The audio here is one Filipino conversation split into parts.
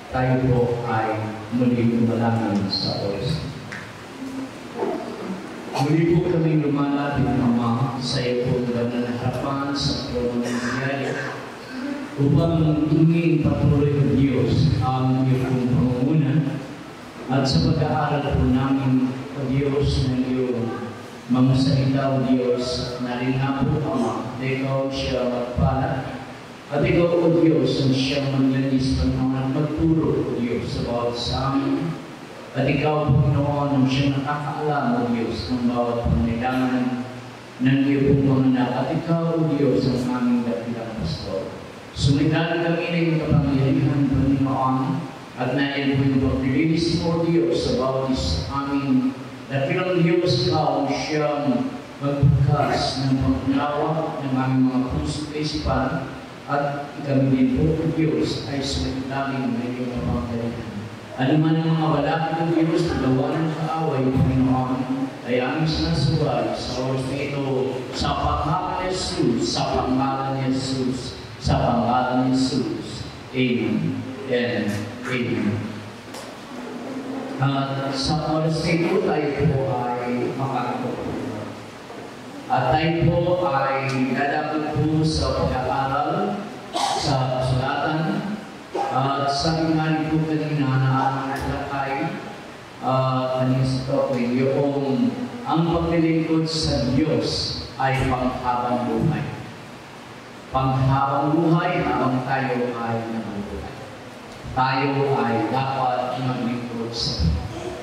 Tayo po ay muli lumalangin sa oras. Muli po kami lumalapit, Ama, sa iyo po na harapan sa trono ng biyaya upang ingin patuloy ng Diyos ang iyong pangunguna at sa pag-aaral po namin, O Diyos, ng iyong mga salita, O Diyos, nalinha po, Ama, na ikaw siya magpala at ikaw, O Diyos, ang siyang maglanis ng mga magturo, O Diyos, sa bawat sa amin. At ikaw, Panginoon, ang siyang nakakaalam, O Diyos, ng bawat pangailangan ng iyong mga anak. At ikaw, O Diyos, ang aming dakilang pastor. Sumitan kami ng iyong kapangyarihan, Panginoon, at naiyan po yung pagpilinis mo, Diyos, sa bawat isa aming dakilang Diyos, ikaw siyang magbukas ng pagnawa ng aming mga puso at isipan. At kami din po, O Diyos, ay sumilalim ng iyong kapangyarihan. Ano man ang mga balakid ng Diyos, gawa ng kaaway, Panginoon, ay aming sinasubay sa oras na ito, sa pangalan ni Jesus, sa pangalan ni Jesus, sa pangalan ni Jesus. Amen and Amen. At sa oras na ito, tayo po ay makakapag. At tayo po ay dadapit po sa pag-aaral sa kasulatan. At sabi nga po kanina na ang nakalakay kanina sa topic, yung ang paglilingkod sa Diyos ay panghabang buhay. Panghabang buhay habang tayo ay nabubuhay. Tayo ay dapat maglingkod sa Diyos.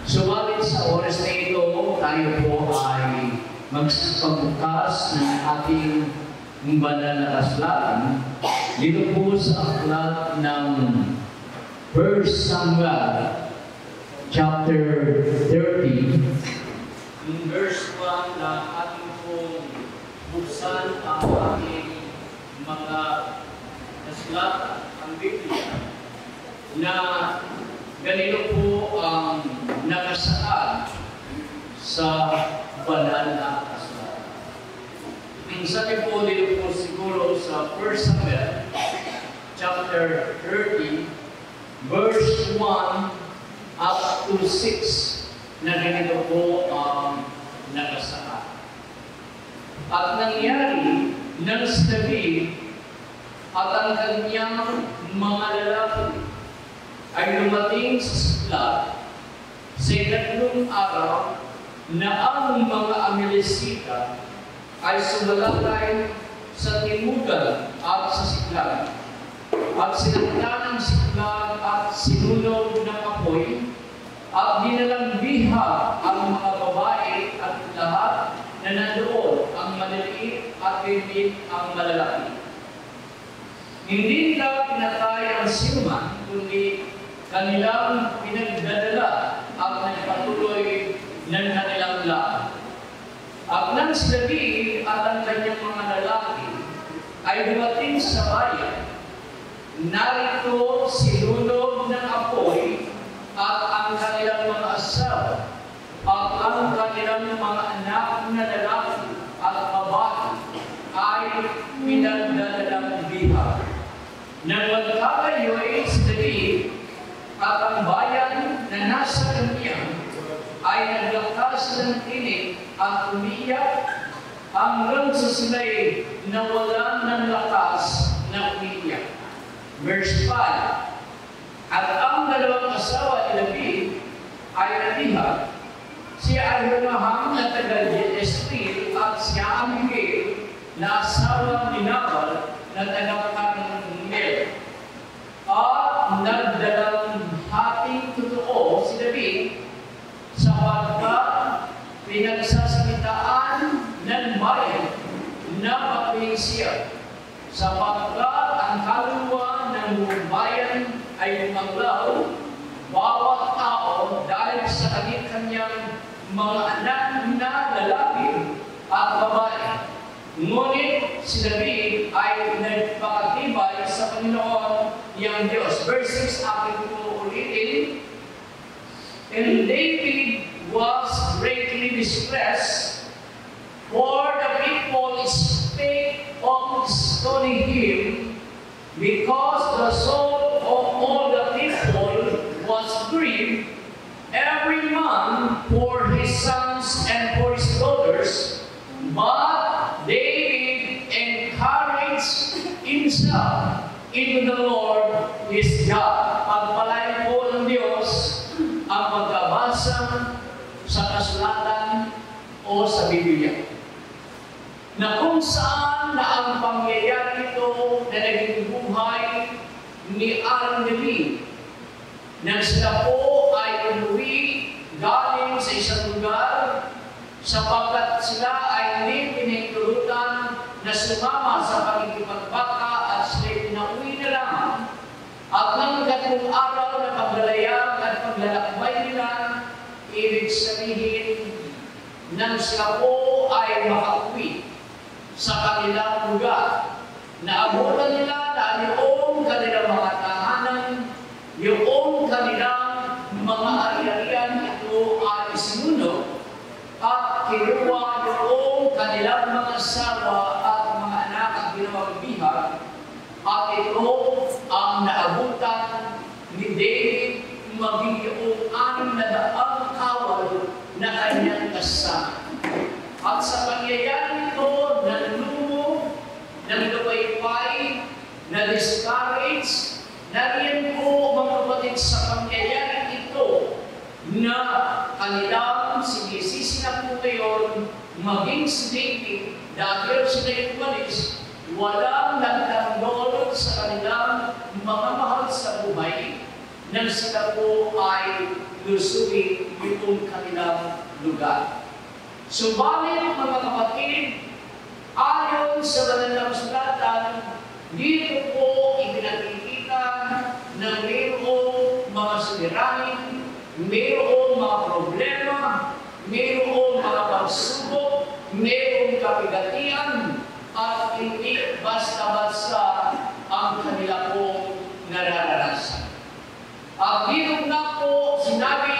Subalit sa oras na ito, tayo po ay magpagbukas ng ating banal na kasulatan dito po sa aklat ng 1 Samuel chapter 30 in verse 1 na ating pong buksan ang ating mga kasulatan, ang Biblia, na ganito po ang nakasaad sa banal na kasulatan. Sabi po dito po siguro sa 1 Samuel chapter 30 verse 1 up to 6 na ganito po ang nakasaad. At nangyari ng si David at ang kanyang mga lalaki ay lumating sa Siklag sa ikatlong araw na ang mga Amalekita ay sumalakay sa timugan at sa Siklag. At sinakta ng Siklag at sinunog ng apoy at dinalang biha ang mga babae at lahat na nandoon, ang maliliit at hindi ang malalaki. Hindi nila pinatay ang sinuman, kundi kanilang pinagdadala at nagpatuloy ng kanilang lahat. At nang si David at ang kanyang mga lalaki ay dumating sa bayan, narito sinunog ng apoy at ang kanilang mga asawa at ang kanilang mga anak na lalaki at babae ay pinagdadalang biha. Nang magkakayoy si David at ang bayan na nasa kanyang ay naglakas ng tinig at umiyak hanggang sa sila'y nawalan ng lakas na umiyak. Verse 5, at ang dalawang asawa ni David ay nabihag, si Ahinoam na taga-Jezreel at si Abigail na asawa ni Nabal na taga-Carmel. At nagdalang hating totoo si David sapagkat pinagsasalitaan ng bayan na papiling siya, sapagkat ang kaluluwa ng buong bayan ay lumanglaw, bawat tao dahil sa kanyang mga anak na lalaki at babae. Ngunit si David ay nagpakatibay sa Panginoon niyang Diyos. Verse 6, aking po ulitin. And David was greatly distressed, for the people spake of stoning him, because the soul of all the Please God, pagpalain po ng Diyos ang pagbabasa sa kasulatan o sa Biblia. Na kung saan na ang pangyayari ito na naging buhay ni Aaron Levi, nang sila po ay umuwi galing sa isang lugar sapagkat sila ay hindi pinahintulutan na sumama sa pakikipagbaka at sila'y pinauwi na lamang. At nang ganitong araw na paglalayag at paglalakbay nila, ibig sabihin nang sila po ay makauwi sa kanilang lugar, naabutan nila na yung kanilang mga tahanan, yung kanilang mga ari-arian ito ay sinunog at kinuha yung kanilang mga asawa at mga anak at ginawang bihag, at ito ang naabutan ni David maging yung 600 kawal na kanyang kasama. At sa pangyayari ito, nanlumo, nagdawaypay, na-discourage, nariyan po mga kapatid sa pangyayari ito na kanilang sinisisi na po ngayon maging si David dahil sila yung umalis, walang nagtanggol sa kanilang mga mahal sa buhay nang sila po ay lusuin yung kanilang lugar. Subalit, mga kapatid, ayon sa banal na kasulatan, dito po ipinakikita na mayroong mga suliranin, mayroong mga problema, mayroong mga pagsubok, mayroong kapigatian, at hindi basta-basta ang kanila pong nararanasan. At dito na po sinabi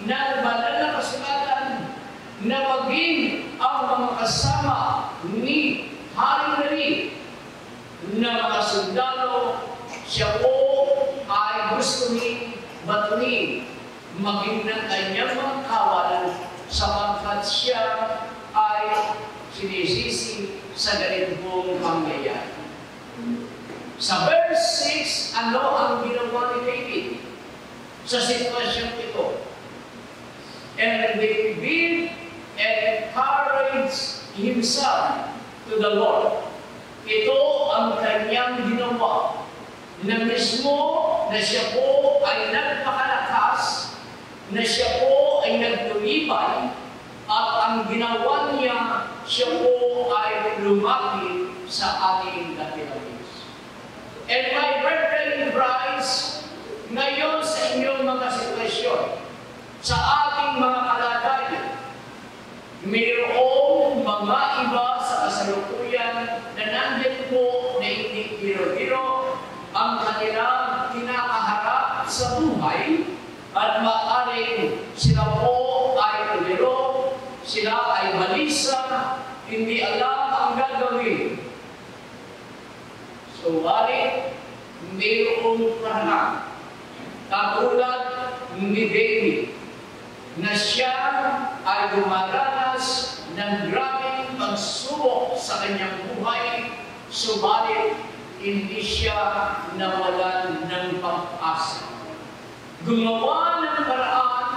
ng banal na kasulatan na maging ang mga kasama ni Haring David na mga sundalo, siya po ay gusto ni batuhin maging ng kanyang mga kawal sapagkat siya ay sinisisi sa ganitong pangyayari. Sa verse 6, ano ang ginawa ni David sa sitwasyon ito? And David encouraged himself to the Lord. Ito ang kanyang ginawa na mismo na siya po ay nagpakalakas, na siya po ay nagtulibay, at ang ginawa niya, siya po ay lumaki sa ating dakilamis. And my brethren in Christ, ngayon sa inyong mga sitwasyon, sa ating mga kalagayan, mayroong mga iba sa kasalukuyan na nandito po na hindi biro-biro ang kanilang kinakaharap sa buhay, at maaaring sila po ay uliro, sila ay balisa, hindi alam ang gagawin. So, mayroong parang katulad ni David na siya ay dumaranas ng grabing pagsubok sa kanyang buhay, subalit hindi siya nawalan ng pag-asa. Gumawa ng paraan,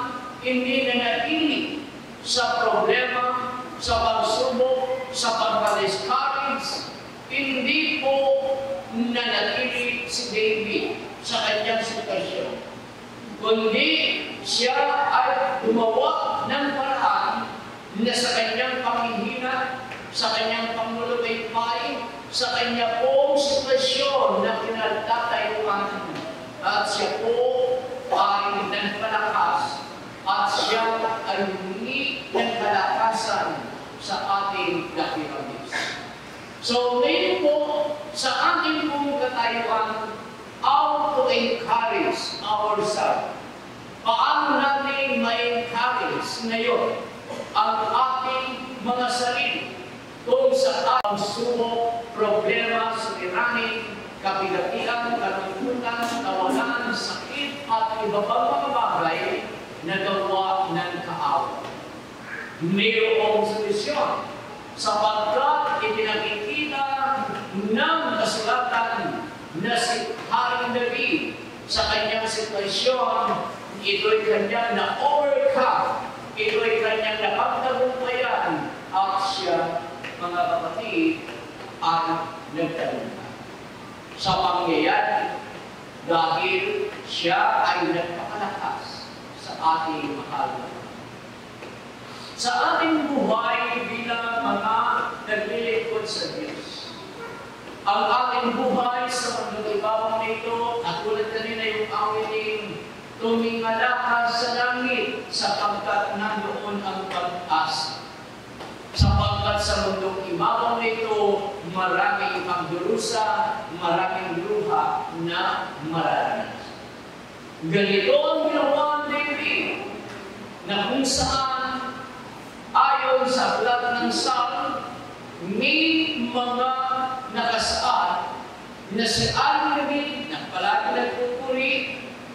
hindi nanatili sa problema, sa pagsubok, sa pagka-discourage, hindi po nanatili si David sa kanyang sitwasyon, kundi siya ay gumawa ng paraan na sa kanyang panghihina, sa kanyang pangulupaypay, sa kanya pong sitwasyon na kinagtatayuan, at siya po ay nagpalakas, at siya ay humingi ng kalakasan sa ating dakilamis. So, ngayon po, sa ating pong katayuan, how to encourage ourselves. Paano natin ma-encourage ngayon ang ating mga sarili kung sa ang subok, problema, suliranin, kapigatian, kalungkutan, kawalan, sakit, at iba pang mga bagay na gawa ng kaawa. Mayroong solusyon sapagkat ipinakikita ng kasulatan na si Haring David sa kanyang sitwasyon, ito'y kanyang na-overcome, ito'y kanyang napagtagumpayan, at siya, mga kapatid, ay nagtagumpay. Sa pangyayari, dahil siya ay nagpakalakas sa ating mahal na Panginoon. Sa ating buhay bilang mga naglilingkod sa Diyos, ang ating buhay sa mundong ibabaw nito, at tulad kanina yung awiting, tumingala ka sa langit sapagkat nandoon ang pag-asa. Sapagkat sa mundong ibabaw nito, maraming pagdurusa, maraming luha na mararanas. Ganito ang ginawa ni David, na kung saan, ayon sa aklat ng Psalm, may mga nakasaad na si David na palagi nagpupuri,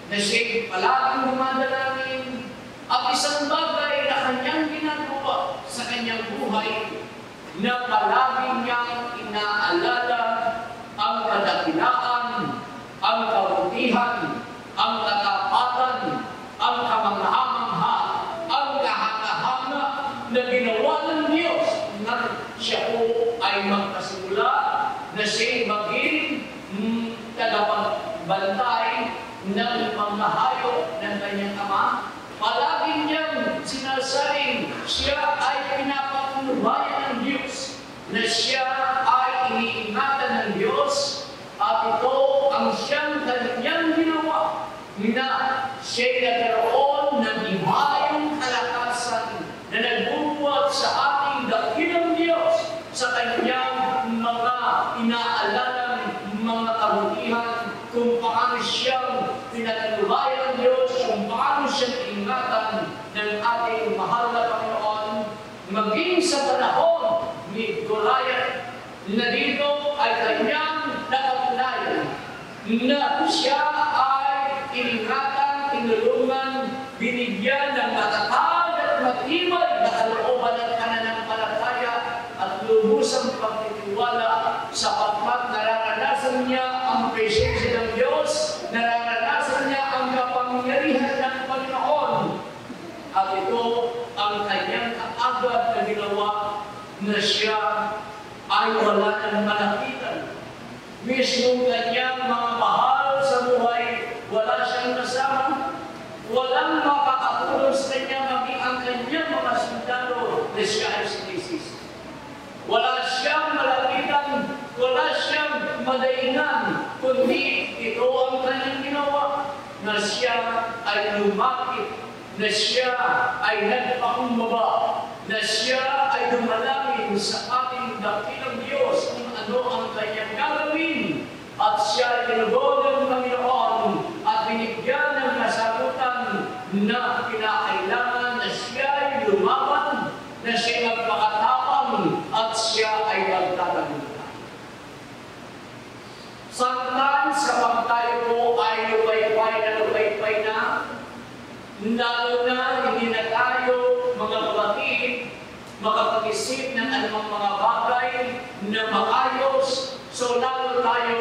na siya palaging dumadalangin, at isang bagay na kanyang ginagawa sa kanyang buhay na palagi niyang inaalala ang kadakilaan, ang kabutihan, ang katapatan, ang kamangha-mangha, ang kahanga-hanga na ginawa ng Diyos na siya po ay magkasimula, na siya maging tagapagbantay ng mga hayop ng kanyang ama. Palagi niyang sinasabing siya ay pinapatnubayan ng Diyos, na siya ay iniingatan ng Diyos, at ito ang siyang kanyang ginawa na siya'y nagkaroon ng ibayong kalakasan na nagbubuhat sa ating dakilang Diyos sa kanyang mga inaalalang mga kabutihan, kung paano siyang pinatnubayan ng Diyos, kung paano siyang ingatan ng ating mahal na Panginoon, maging sa panahon ni Goliath, na dito ay kanyang nakapanayan na siya ay iningatan, tinulungan, binigyan ng matatag at matibay na kalooban ng pananampalataya at lubusang pagtitiwala, sapagkat nararanasan niya ang presensya ng Diyos, nararanasan niya ang kapangyarihan ng Panginoon. At ito ang kanyang kaagad na ginawa, na siya ay wala ng malapitan. Mismo kanyang mga mahal sa buhay, wala siyang kasama, walang makakatulong sa kanya, maging ang kanyang mga sundalo na siya ay sinisisi. Wala siyang malapitan, wala siyang madaingan, kundi ito ang kanyang ginawa, na siya ay lumapit, na siya ay nagpakumbaba, na siya ay dumalangin sa ating dakilang Diyos kung ano ang kanyang gagawin, at siya ay tinugon ng Panginoon at binigyan ng kasagutan na kinakailangan, na siya ay lumaban, na siya magpakatapang, at siya ay magtatagumpay. Sometimes kapag tayo po ay lupay-pay na, lalo na hindi na tayo, mga kapatid, makapag-isip ng anumang mga bagay na maayos, so lalo tayo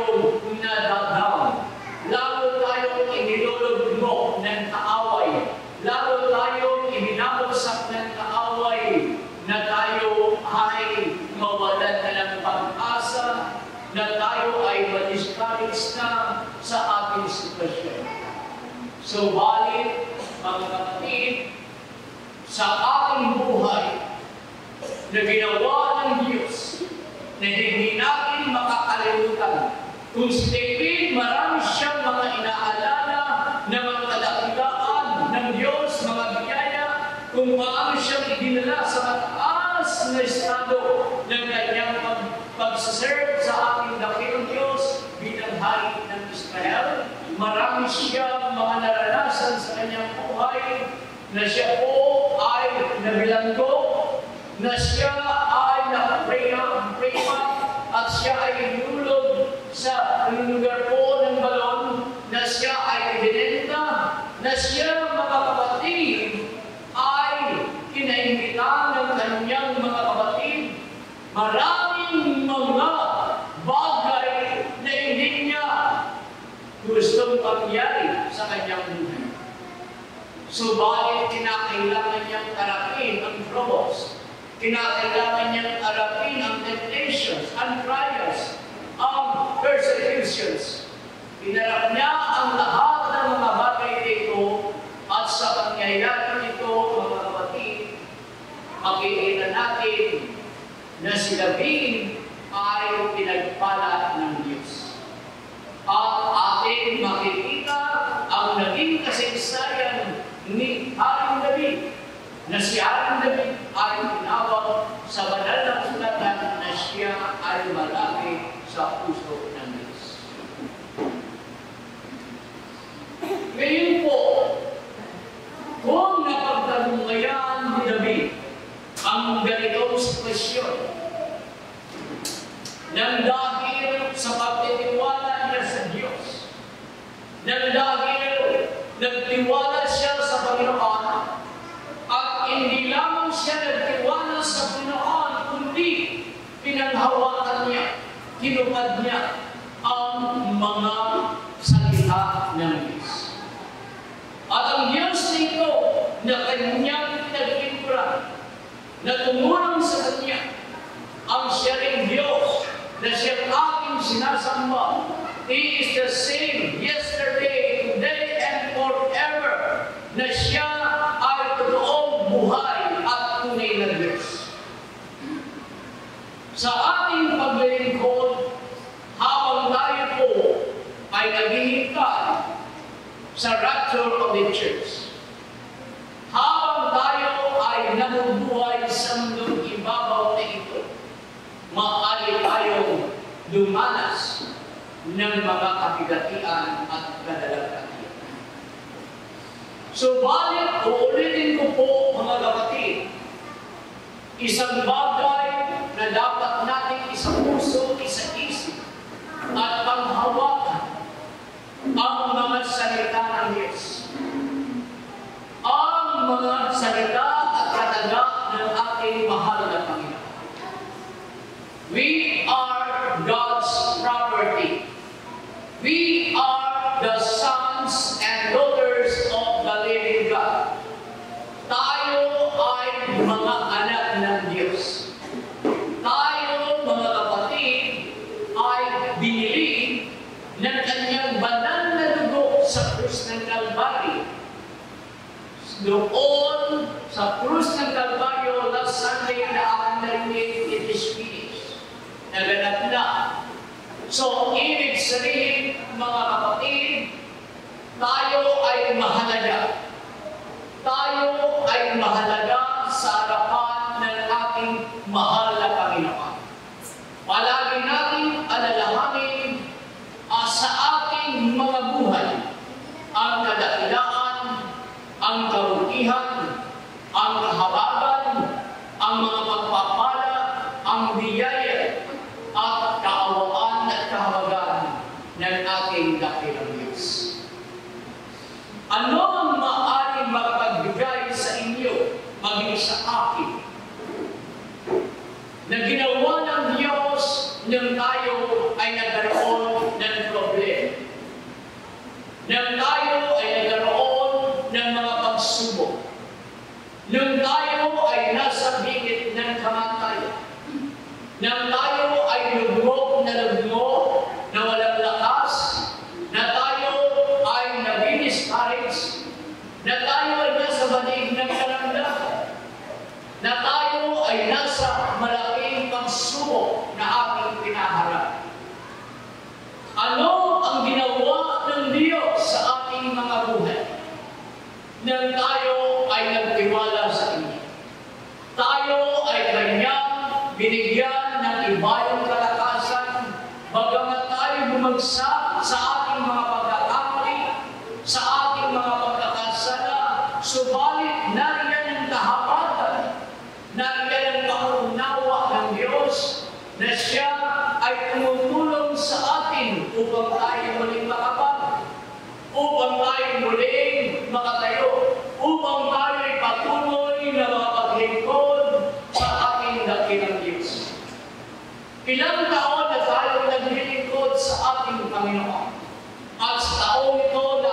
nadadam, lalo tayo inilulugmok ng kaaway, lalo tayo ibinabagsak ng kaaway, na tayo ay mawalan na ng pag-asa, na tayo ay ma-discourage na sa ating sitwasyon. So, balit, mga kapatid, sa ating buhay na ginawa ng Diyos, na hindi natin makakalimutan. Kung si David, marami siyang mga inaalala na mga kadakilaan ng Diyos, mga biyaya, kung paano siyang idinala sa mataas na estado ng kanyang pag-serve sa ating dakilang Diyos bilang hari ng Israel. Marami siyang mga naranasan sa kanyang buhay, na siya po ay nabilanggo, na siya ay nakaprema, at siya ay inulog sa lugar po ng balon, na siya ay ibinenta, na siya, mga kapatid, ay kinaimbitahan ng kanyang mga kapatid. Maraming mga bagay na hindi niya gustong pagyan nangyari sa kanyang buhay. Subalit, kinakailangan niyang harapin ang troubles. Kinakailangan niyang harapin ang temptations, ang trials, ang persecutions. Pinarap niya ang lahat ng mga bagay dito at sa pangyayari nito, mga kapatid, makikita natin na si David ay pinagpala ng Diyos. At ating makikita ang naging kasaysayan ni Haring David, na si Haring David ay tinawag sa banal na kasulatan na siya ay malapit sa puso ng Diyos. Ngayon po, kung napagtagumpayan ni David ang ganitong sitwasyon, nang dahil sa pagtitiwala niya sa Diyos, nang dahil nagtiwala siya sa Panginoon, at hindi lamang siya nagtiwala sa Panginoon, kundi pinanghawakan niya, kinupad niya ang mga salita ng Diyos. At ang Diyos nito na kanyang pinagpintura, na tumulong sa kanya, ang siya ring Diyos na siyang ating sinasamba. He is the same yesterday, today, and forever, na siya ay totoong buhay at tunay na Diyos. Sa ating paglilingkod, habang tayo po ay naghihintay sa rapture of the church, habang tayo ay nabubuhay sa mundong ibabaw na ito, maaari tayong dumanas ng mga kabigatian at kadalagatian. Subalit, uulitin ko po, mga kapatid, isang bagay na dapat natin isapuso, isaisip, at panghawakan ang mga salita ng Diyos. Ang mga salita at kataga ng ating mahal na Panginoon. We are God's property. We are the sons and daughters of the living God. Tayo ay mga anak ng Diyos. Tayo, mga kapatid, ay binili ng kanyang banal na dugo sa krus ng Kalbaryo. Doon sa krus ng Kalbaryo, last Sunday na aking narinig, it is finished. Naganap na. So, ibig sabihin, mga kapatid, tayo ay mahalaga. Tayo ay mahalaga sa harapan ng ating mahal na Panginoon. Palagi natin alalahanin sa ating mga buhay ang kadakilaan, ang kabutihan, ang kahabagan, ang mga pagpapala, ang biyaya, at kaawaan at kahabagan ng ating dakilang Diyos. Ano ang maaaring makapagbigay sa inyo, maging sa akin, na ginawa ng Diyos nang tayo ay nagkaroon ng problema, nang tayo ay nagkaroon ng mga pagsubok, nang tayo ay nasa bingit ng kamatayan, nang tayo ay lugmok na lugmok na walang lakas, na tayo ay nag-miscarriage, na tayo ay nasa banig ng kalamdaman, na tayo ay nasa malaking pagsubok na ating pinaharap. Ano ang ginawa ng Diyos sa ating mga buhay? Nang tayo ay nagtiwala sa Kanya. Tayo ay Kanyang binigyan ng ibayong kalakasan, bagamat tayo bumagsak sa ating mga pagkakamali, sa ating mga pagkakasala, subalit nariyan ang kahabatan, nariyan ang paunawa ng Diyos, na siya ay tumutulong sa atin upang tayo muling makabag, upang tayo muling makatayo, upang tayo ay patuloy na makapaglingkod sa ating dakilang Diyos. Ilang taon na tayo naglilingkod sa ating Panginoon, at sa taong ito na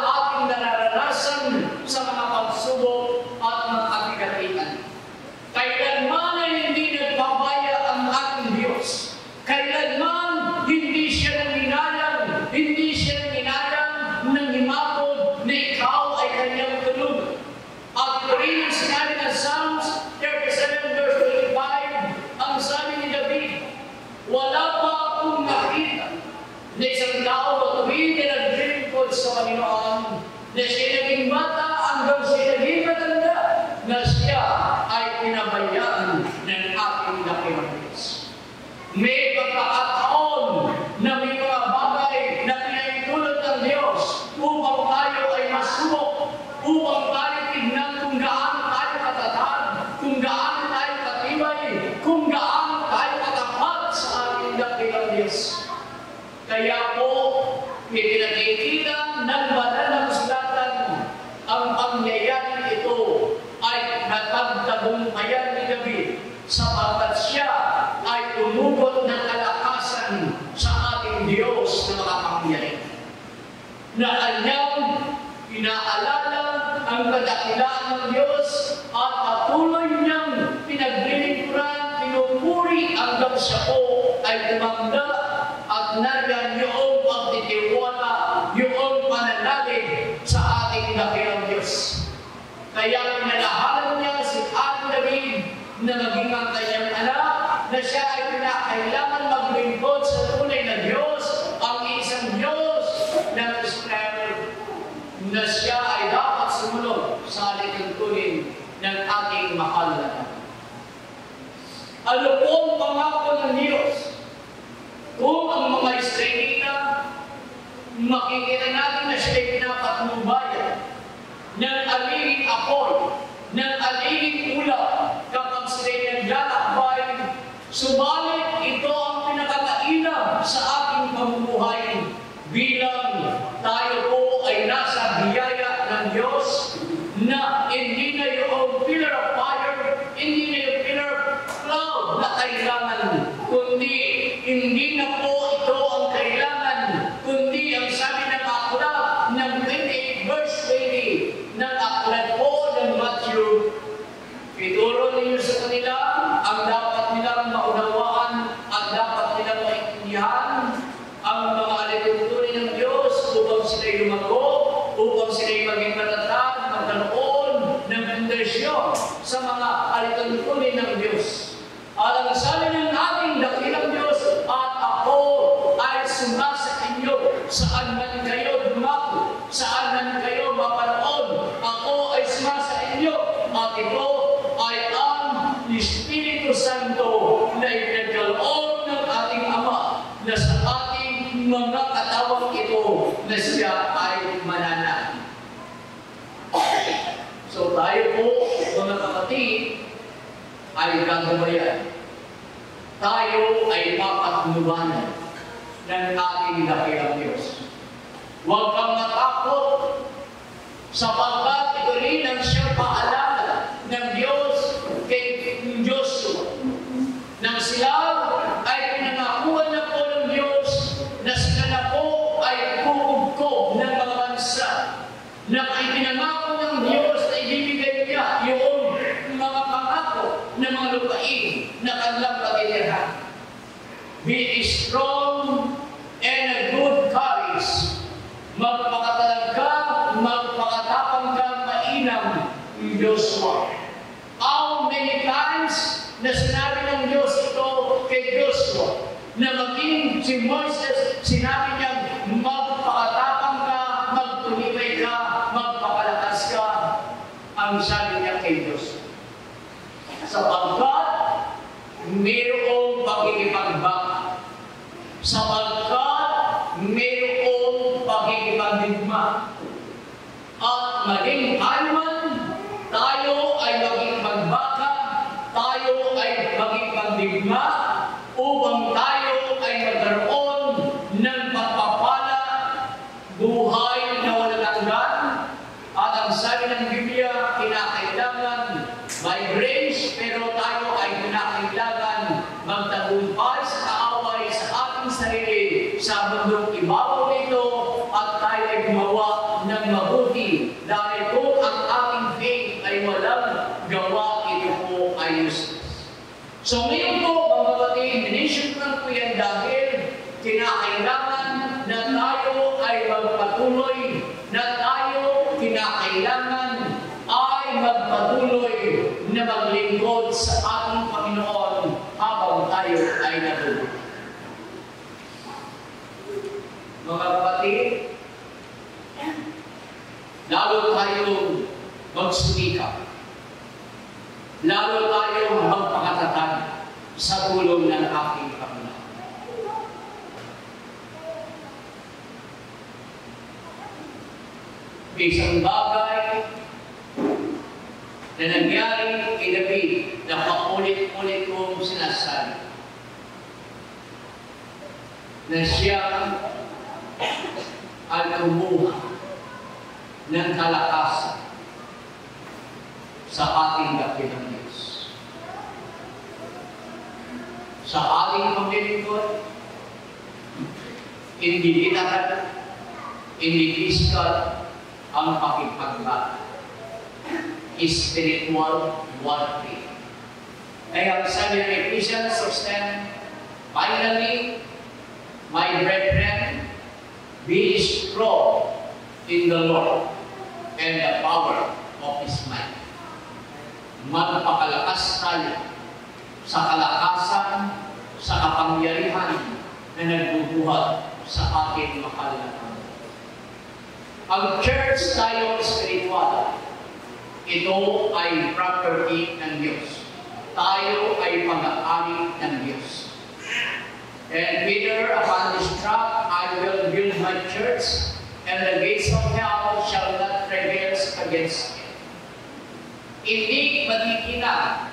inaalala ang kadakilaan ng Diyos at patuloy niyang pinaglilingkuran, pinupuri hanggang siya po ay tumanda at nariyan yung pagtitiwala, yung pananalig sa ating dakilang Diyos. Kaya pinalahanan niya si Ating David na maging ang kanyang anak, na siya ay pinakailangan maglingkod sa tunay na Diyos, ang isang Diyos ng Israel, na siya ay dapat sumunod sa lituntunin ng ating mahal na Diyos. Ano po ang pangako ng Diyos? Kung ang mga Israelita, makikita natin na siya ay pinapatnubayan ng aliging apoy, ng aliging ulap kapag sila'y naglalakbay. Subalit ito ang pinakakailam sa ating pamumuhay bilang tayo po ay nasa biyaya ng Diyos, na hindi na yung pillar of fire, hindi na yung pillar of cloud na kailangan, kundi hindi na po ito ang kailangan, kundi ang sabi ng aklat ng 28 verse 20 ng aklat po ng Matthew, ituro ninyo sa kanila ang dapat nilang maunawaan at dapat nilang maintindihan ang mga alituntunin ng Diyos upang sila'y lumago, upang sila'y maging matatag, magkaroon ng pundasyon sa mga alituntunin ng Diyos. At ang sabi ng ating dakilang Diyos, at ako ay sumasa inyo saan man kayo dumako, saan man kayo mapanood, ako ay sumasa inyo, at ito ay ang Espiritu Santo na ipinagkaloob ng ating Ama na sa ating mga katawang ito na siya ay mananahin. So tayo po, mga kapatid, ay gagabayan. Tayo ay papatnubanan ng ating dakilang Diyos. Huwag kang matakot, sapagkat ito rin ang siyang paalala ng Diyos kay Joshua. Nang sila ay pinangakuan na po ng Diyos na sila na po ay kukugkob ng mga bansa, na ipinangako ng Diyos na ibibigay niya yung mga pangako ng mga lupain na kanilang pagtitirahan. Be strong and a good courage. Magpakatalag ka, magpakatapang ka, mainam, Joshua. How many times na sinabi ng Diyos ito kay Joshua na maging si Moises, sinabi niya, magpakatapang ka, magtulibay ka, magpakalakas ka. Ang sabi niya kay Joshua, sapagkat mayroong pagkikipagbaga, sapagkat mayroong pagkikipagdigma, at maging kailan tayo ay maging pagbaka, tayo ay maging pagdigma, upang tayo ay magkaroon ng pagpapala, buhay na walang hanggan. At ang sabi ng Biblia, kinakailangan by grace, pero tayo ay kinakailangan magtagumpay sa kaaway sa ating sarili sa mundong ibabaw nito, at tayo ay gumawa ng mabuti dahil kung ang ating faith ay walang gawa, ito po ay useless. So ngayon po, mga kapatid, minention ko lang po yan dahil kinakailangan na tayo ay magpatuloy, na tayo kinakailangan ay magpatuloy na maglingkod sa ating Panginoon habang tayo ay natulog. Mga kapatid, lalo tayong magsumikap, lalo tayong magpakatatag sa tulong ng aking Panginoon. Isang bagay na nangyari kay David na paulit-ulit kong sinasabi, na siya ay kumuha ng kalakasan sa ating dakilang Diyos. Sa ating paglilingkod, hindi literal, hindi physical, ang pakipaglaban. Spiritual warfare. Kaya sabi ng Ephesians 6:10, finally, my brethren, be strong in the Lord and the power of His might. Magpakalakas tayo sa kalakasan, sa kapangyarihan na nagbubuhat sa ating mahal na Panginoon. Ang church tayo spiritual, ito ay property ng Diyos. Tayo ay pag-aari ng Diyos. And Peter, upon this rock, I will build my church, and the gates of hell shall not prevail against it. Hindi matitinag,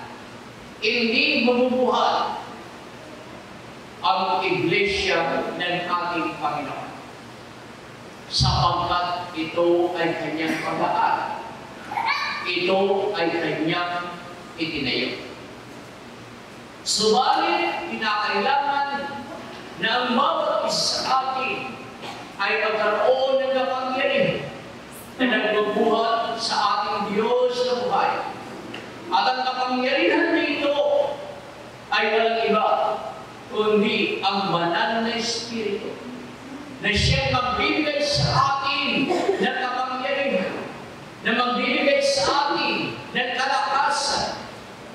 hindi mabubuhat ang iglesia ng ating Panginoon, sapagkat ito ay kanyang pag-aari. Ito ay kanyang itinayo. Subalit, kinakailangan na ang bawat isa sa atin ay magkaroon ng kapangyarihan na nagbubuhat sa ating Diyos na buhay. At ang kapangyarihan na ito ay walang iba, kundi ang banal na Espiritu na siyang magbibigay sa atin ng kapangyarihan, na magbibigay sa atin ng kalakasan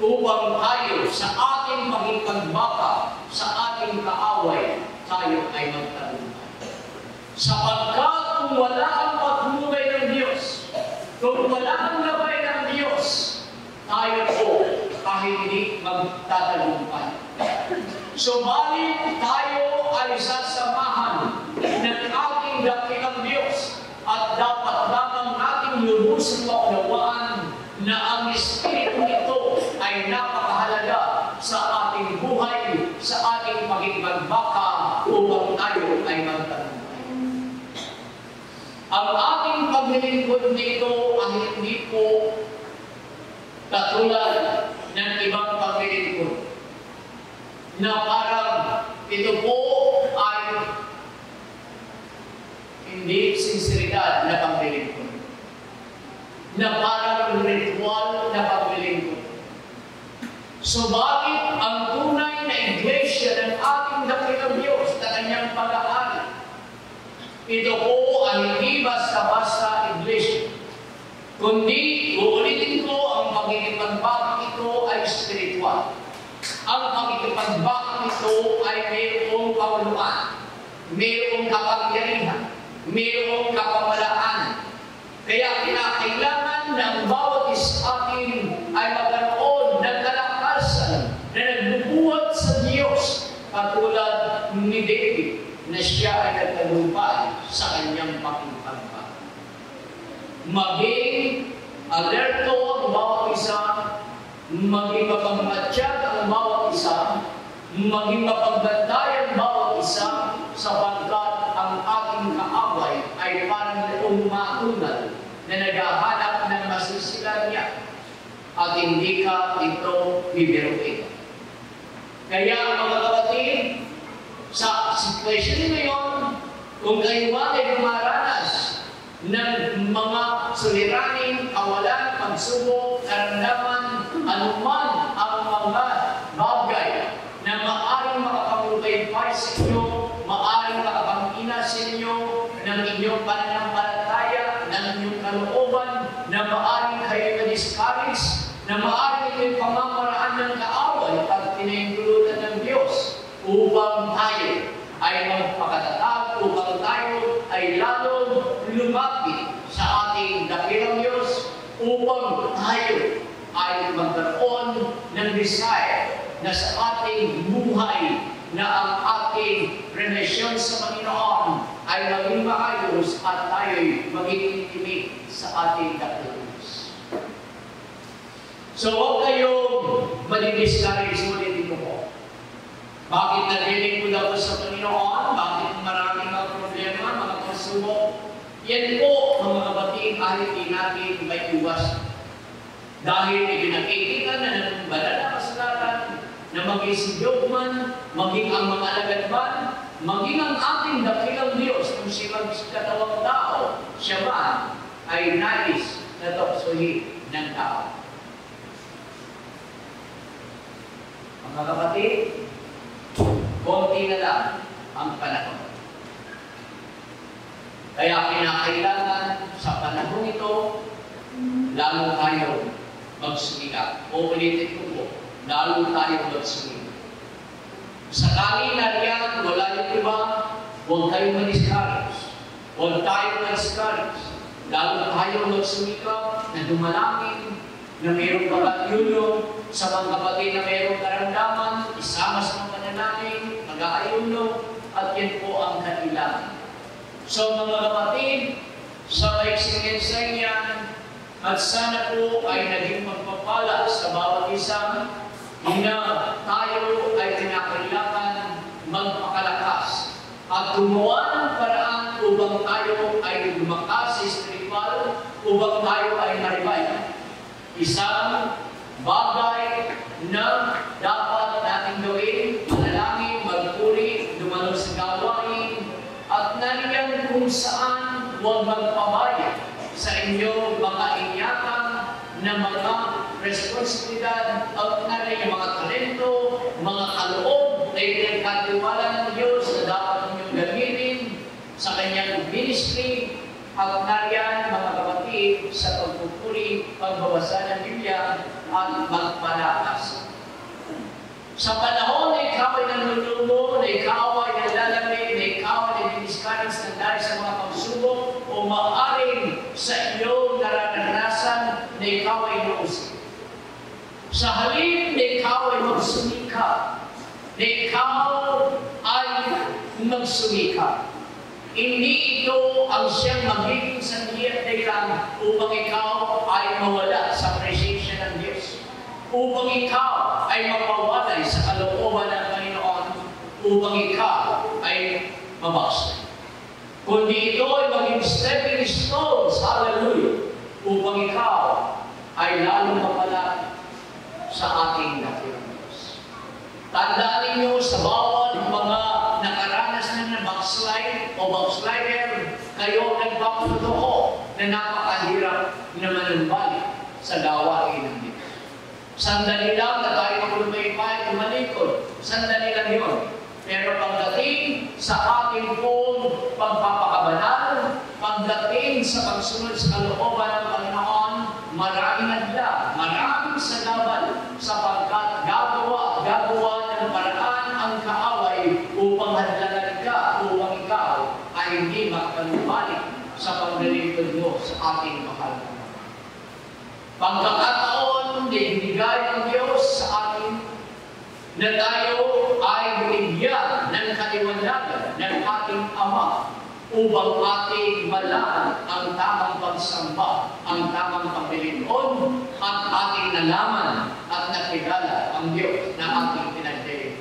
upang tayo sa ating pagipagbaka, sa ating kaaway, tayo ay magtagumpay. Sapagkat kung wala ang pagmumay ng Diyos, kung wala ang gabay ng Diyos, tayo po hindi magtatagumpay. Subalit tayo ay sasamahan ng ating dakilang Diyos at dapat lamang nating lubusin maunawaan na ang Espiritu nito ay napakahalaga sa ating buhay, sa ating pagipagbaka upang tayo ay magtagumpay. Ang ating paglilingkod nito ay hindi po katulad ng ibang paglilingkod na parang ito po ay hindi sinseridad na paglilingkod, na parang ritual na paglilingkod. Subalit ang tunay na iglesia ng ating dakilang Diyos na kanyang pag-aari, ito po ay hindi basta-basta iglesia, kundi uulitin ko, ang pagigipagbakang ito ay spiritual. Ang pagigipagbakang ito ay mayroong panguluan, mayroong kapangyarihan, mayroong kapamalaan. Kaya kinakailangan na ang bawat isa atin ay magkaroon ng kalakasan na nagbubuhat sa Diyos, katulad ni David na siya ay nagtagumpay sa kanyang pakikipagbaka. Maging alerto ang bawat isa, maging mapagmatsyag ang bawat isa, maging mapagbantay ang bawat isa, sapagkat ang ating kaaway ay parang umatunal na naghahanap ng masisilan niya at hindi ka ito bibiruin. Kaya mga kapatid, sa sitwasyon ngayon, kung kayo ay dumaranas ng mga suliraning, kawalan, pagsubok, karamdaman, anuman ang mga bagay na maaaring makapaglubaypay sa inyo, maaaring makapangina sa inyo ng inyong pananampalataya, ng inyong kalooban, na maaaring kayo na-discourage, na maaaring ito'y pamamaraan ng kaaway at tinahintulutan ng Diyos upang tayo ay magpakatatag, upang tayo ay lalong lumapit sa ating dakilang Diyos, upang tayo ay magkaroon ng desire na sa ating buhay na ang ating relasyon sa Panginoon ay maging maayos at tayo'y maging intimate sa ating dakilang Diyos. So huwag kayong madi-discourage ulit dito po. Bakit nalilingkod ako sa Panginoon? Bakit maraming mga problema, mga pagsubok? Yan po, mga kapatid, kahit di natin may iwas. Dahil ipinakikita na ng banal na kasalanan, na maging si Job man, maging ang mga alagad man, maging ang ating dakilang Diyos, kung siya magkatawang tao, siya man, ay nais na tuksohin ng tao. Mga kapatid, konti na lang ang panahon. Kaya kinakailangan sa panahon ito, lalo tayo magsumikap. O ulitin ko po, lalo tayo magsumikap. Sakali na riyan, wala yung iba, huwag tayong ma-discourage. Huwag tayong ma-discourage. Lalo tayo magsumikap na dumalangin, na mayroong pag-ayuno, sa mga kapatid na mayroong karamdaman, isama sa mga pananangin, mag-aayuno, at yan po ang kailangan. So mga kapatid, sa maiksing ensayan, at sana po ay naging magpapala sa bawat isa na tayo ay kinakailangan magpakalakas at gumawa ng paraan upang tayo ay lumakas sa spiritual, upang tayo ay ma-revive. Isang bagay na dapat natin gawin, manalangin, magpuri, dumalo sa gawain, at nariyan kung saan huwag magpabaya sa inyong mga inyakang na mga responsibilidad at nariyan mga talento, mga kaloob na pinagkatiwala ng Diyos na dapat ninyong gamitin sa kanyang ministry, at nariyan mga kapatid sa pagpupuri, pagbabasa ng Biblia at magpalakas. Sa panahon na ikaw ay nanlulumo, na ikaw ay nalalamig, na ikaw ay nag-discourage na dahil sa mga pagsubok, o maaaring sa iyong naranasan na ikaw ay nausip. Sa halip na ikaw ay magsumikap, na ikaw ay magsumikap, hindi ito ang siyang magiging sanhi at dahilan upang ikaw ay mawala sa presensya ng Diyos, upang ikaw ay mapawalay sa kalooban ng Panginoon, upang ikaw ay mabaksa. Kundi ito ay maging stepping stones, hallelujah, upang ikaw ay lalong mapala sa ating dakilang Diyos. Tandaan ninyo sa bawat mga nakaranas na backslide o backslider, kayo nagpapatotoo na napakahirap na manumbalik sa gawain ng Diyos. Sandali lang na tayo maglumaypay, tumalikod. Sandali lang yun. Pero pagdating sa ating pong pagpapakabanal, pagdating sa pagsunod sa kalooban ng Panginoon, maraming adla, maraming sagaban, sapagkat gagawa ng paraan ang kaaway upang hadlanan ka, upang ikaw ay hindi makalumbalik sa paglilingkod mo sa ating mahal. Pagkakataon, ibigay ng Diyos sa atin na tayo ay binigyan ng kaliwanagan ng ating Ama upang ating malaman ang tamang pagsamba, ang tamang pagbilingon, at ating nalaman at nakilala ang Diyos na ating pinagdilig.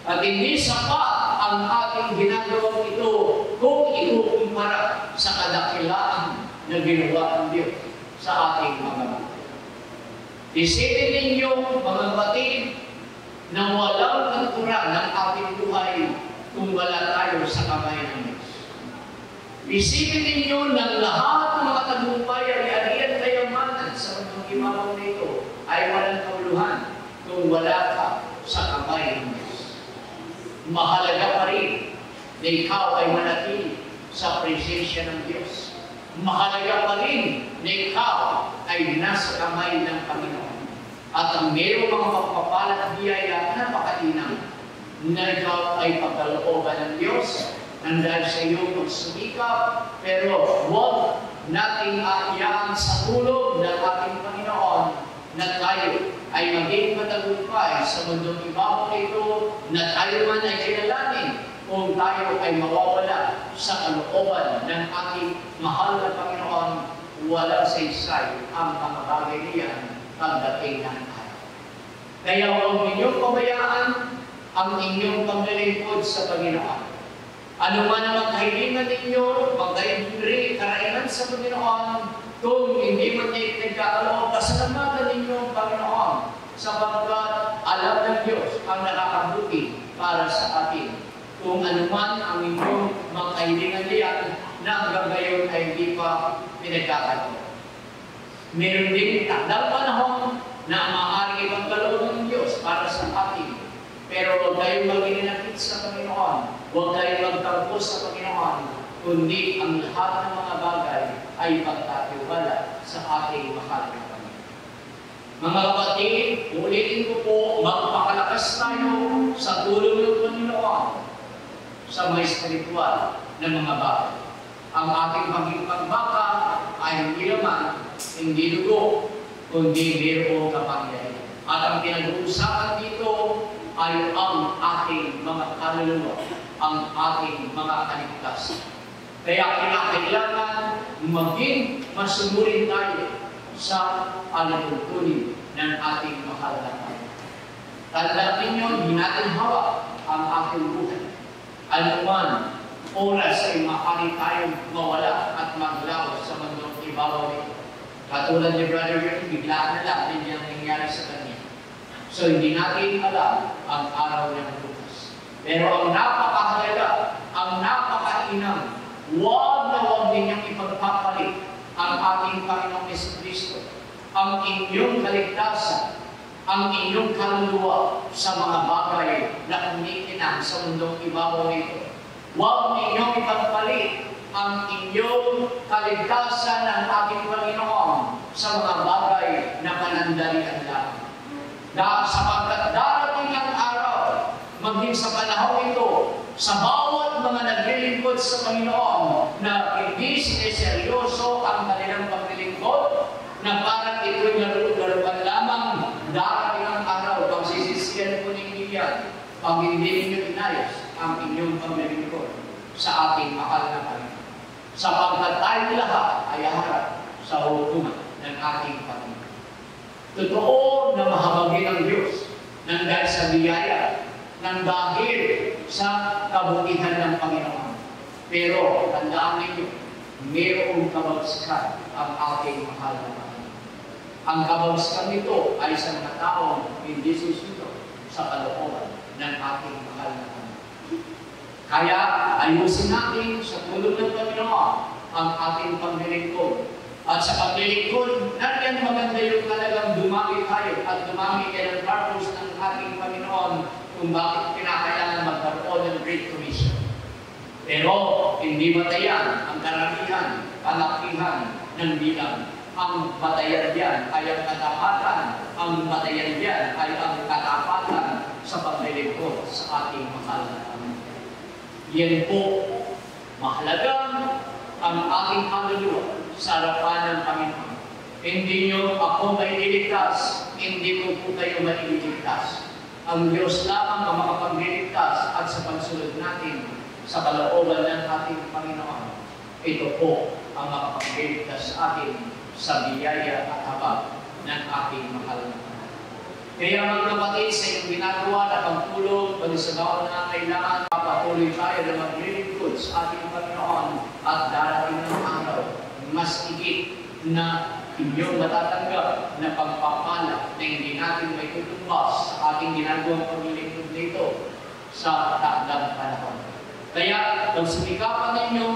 At hindi sapat ang ating ginagawang ito kung ikukumpara sa kadakilaan na ginawa ng Diyos sa ating mga buhay. Isipin ninyo, mga kapatid, na walang natural ng ating buhay kung wala tayo sa kamay ng Diyos. Isipin ninyo na lahat ng mga tagumpay ay ariyan kayamanan sa mundong imabaw nito ay walang kauluhan kung wala ka sa kamay ng Diyos. Mahalaga pa rin na ikaw ay manatili sa presensya ng Diyos. Mahalaga pa rin na ikaw ay nasa kamay ng Panginoon. At ang mayroong mga pagpapalat at biyaya na napakainang na ikaw ay pagkalooban ng Diyos nang dahil sa iyong pagsumikap, pero huwag nating aayaan sa tulog ng ating Panginoon na tayo ay maging matagumpay sa mundong ibabaw ito, na tayo man ay kilalanin kung tayo ay mawawala sa kalooban ng ating mahal na Panginoon. Walang saysay ang mga bagay niyan pagdating ng araw. Kaya huwag ninyong pabayaan ang inyong paglilingkod sa Panginoon. Ano man ang kahilingan ninyo, magkaiburi, karainan sa Panginoon, kung hindi man nagkakaloob, pasalamatan ninyo ang Panginoon, sapagkat alam ng Diyos ang nakakabuti para sa atin. Kung ano man ang inyong mga kahilingan niyan, na hanggang ngayon ay hindi pa pinagkakataon. Meron din takdang panahon na maaaring ipagkaloob ng Diyos para sa atin. Pero huwag kayong mag-inakit sa Panginoon. Huwag kayong magtangkos sa Panginoon. Kundi ang lahat ng mga bagay ay pagkatiwala sa ating mahal na Panginoon. Mga kapatid, ulitin ko po, magpakalakas tayo sa tulong ng Panginoon sa mga espiritual na mga bagay. Ang ating pagbaka ay hindi naman, hindi dugo, kundi mayroong kapangyarihan. At ang pinag-uusapan dito ay ang ating mga kaluluwa, ang ating mga kaligtasan. Kaya kailangan maging masunurin tayo sa alultunin ng ating mahal na Panginoon. Tandaan ninyo, hindi natin hawak ang ating buhay. Anuman oras ay maaari tayong mawala at maglaw sa mundong ibabaw nito. Katulad ni Brother Rick, biglaan na lang hindi ang nangyari sa kanya. So hindi natin alam ang araw ng bukas. Pero ang napakahalaga, ang napakainam, huwag na huwag ninyong ipagpapalit ang ating Panginoong Jesucristo, ang inyong kaligtasan, ang inyong kaluluwa sa mga bagay na kumikinang sa mundong ibabaw nito. Huwag ninyong ipagpalit ang inyong kaligtasan ng ating Panginoon sa mga bagay na panandalian lang. Sapagkat darating ang araw, maging sa panahon ito, sa bawat mga naglilingkod sa Panginoon na hindi sineseryoso ang kanilang paglilingkod, na parang ito'y laruan lamang, darating ang araw, pagsisisiyan po ninyo yan, pag hindi ninyo inayos ang inyong paglilingkod sa ating mahal na Panginoon. Sapagkat tayo lahat ay harap sa hukuman ng ating Panginoon. Totoo na mahabagin ang Diyos nang dahil sa biyaya, nang dahil sa kabutihan ng Panginoon. Pero tandaan ninyo, mayroong kabagsakan ang ating mahal na Panginoon. Ang kabagsakan nito ay sa mga taong hindi susunod sa kalooban ng ating mahal na Panginoon. Kaya ayusin natin sa tulong ng Panginoon ang ating paglilingkod. At sa paglilingkod, natin maganda yung talagang dumami tayo at dumami kayo ng purpose ng ating Panginoon kung bakit kinakailangan magkaroon ng Great Commission. Pero hindi batayan ang karamihan, kalakihan ng bilang. Ang batayan diyan ay ang katapatan. Ang batayan diyan ay ang katapatan sa paglilingkod sa ating mahal na Panginoon. Yan po, mahalagang ang ating kaluluwa sa harapan ng Panginoon. Hindi nyo ako may iligtas, hindi ko po kayo mailigtas. Ang Diyos lamang ang makapagliligtas at sa pagsunod natin sa kalooban ng ating Panginoon. Ito po ang makapagliligtas sa atin sa biyaya at habag ng ating mahal na Panginoon. Kaya mga kapatid, sa iyong ginagawa na pagtulong, pag sa bawat na kailangan, papatuloy tayo na maglilingkod sa ating Panginoon at darating ng araw, mas higit na inyong matatanggap na pagpapala na hindi natin may tutumbas sa ating ginagawang paglilingkod dito sa takdang panahon. Kaya, kung sumikapan ninyo,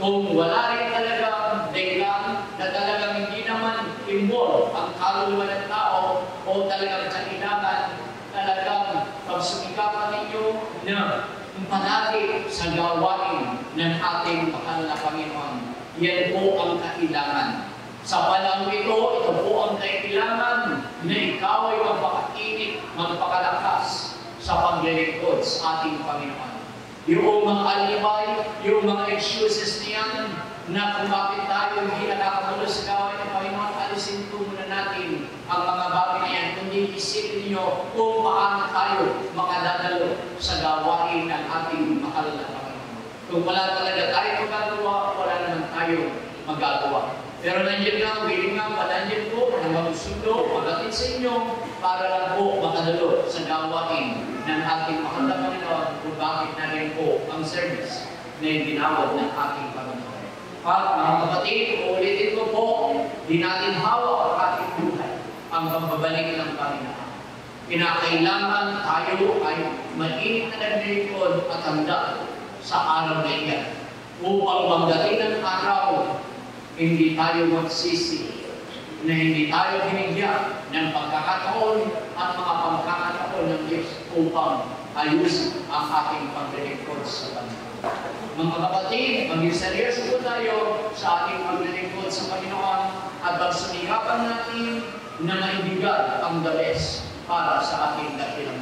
kung wala rin talagang dahilan na talagang hindi naman involve ang kaluluwa ng tao o talagang kailangan talagang pagsumikapan ninyo na panati sa gawain ng ating mahal na Panginoon. Yan po ang kailangan. Sa panahon ito po ang kailangan na ikaw ay magpakainit, magpakalakas sa paglilingkod sa ating Panginoon. Yung mga alibay, yung mga excuses niyan na kung bakit tayo hindi nakakatuloy sa gawain ng Panginoon, alisin po muna natin ang mga bagay na yan. Kundi isipin niyo kung paano tayo makadadalo sa gawain ng ating mahal na Panginoon. Kung wala talaga tayo magagawa, wala naman tayo magagawa. Pero nandiyan nga, willing nga, nandiyan po na magsundo, pagdating sa inyo, para lang po makadalo sa gawain ng ating mahal na Panginoon kung bakit na rin po ang service na ginawad ng ating Panginoon. At mga kapatid, ulitin ko po, di natin hawak ang ating buhay, ang pagbabalik ng Panginoon. Kinakailangan tayo ay mainit na naglilingkod at handa sa araw na iyan. Upang magdating ng araw, hindi tayo magsisi, na hindi tayo binigyan ng pagkakataon at mga pagkakataon ng Diyos upang ayusin ang ating paglilingkod sa Kanya. Mga kapatid, maging seryoso po tayo sa ating paglilingkod sa Panginoon at pagsumikapan natin na maibigay ang the best para sa ating dakilang